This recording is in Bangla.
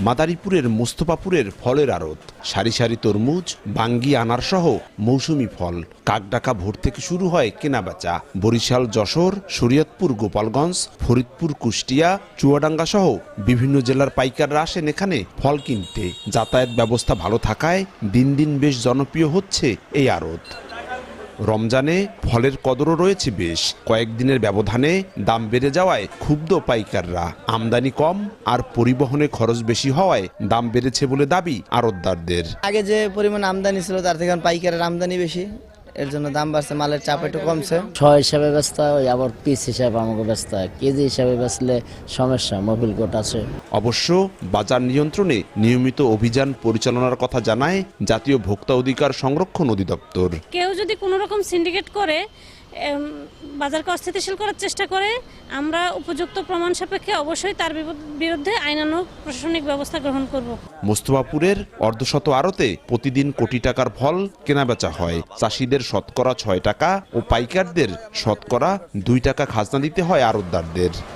মাদারীপুরের মোস্তফাপুরের ফলের আড়ত, সারি সারি তরমুজ, বাঙ্গি, আনার সহ মৌসুমি ফল। কাকডাকা ভোর থেকে শুরু হয় কেনাবেচা। বরিশাল, যশোর, শরীয়তপুর, গোপালগঞ্জ, ফরিদপুর, কুষ্টিয়া, চুয়াডাঙ্গা সহ বিভিন্ন জেলার পাইকাররা আসেন এখানে ফল কিনতে। যাতায়াত ব্যবস্থা ভালো থাকায় দিন দিন বেশ জনপ্রিয় হচ্ছে এই আড়ত। রমজানে ফলের কদরও রয়েছে বেশ। কয়েকদিনের ব্যবধানে দাম বেড়ে যাওয়ায় ক্ষুব্ধ পাইকাররা। আমদানি কম আর পরিবহনে খরচ বেশি হওয়ায় দাম বেড়েছে বলে দাবি আড়তদারদের। আগে যে পরিমাণ আমদানি ছিল তার থেকে পাইকারের আমদানি বেশি, এর জন্য দাম বাড়ছে, মালের চাপ একটু কমছে। ছয় হিসাবে ব্যস্ত হয়, আবার পিস হিসাবে আমাকে ব্যস্ত হয়, কেজি হিসাবে বেচলে সমস্যা, মোবিল কোট আছে। অবশ্য বাজার নিয়ন্ত্রণে নিয়মিত অভিযান পরিচালনার কথা জানায় জাতীয় ভোক্তা অধিকার সংরক্ষণ অধিদপ্তর। কেউ যদি কোনো রকম সিন্ডিকেট করে বাজারকে অস্থিতিশীল করার চেষ্টা করে, আমরা উপযুক্ত প্রমাণ সাপেক্ষে অবশ্যই তার বিরুদ্ধে আইনানুগ প্রশাসনিক ব্যবস্থা গ্রহণ করব। মোস্তফাপুরের অর্ধশত আড়তে প্রতিদিন কোটি টাকার ফল কেনাবেচা হয়। চাষিদের শতকরা 6 টাকা ও পাইকারদের শতকরা 2 টাকা খাজনা দিতে হয় আড়তদারদের।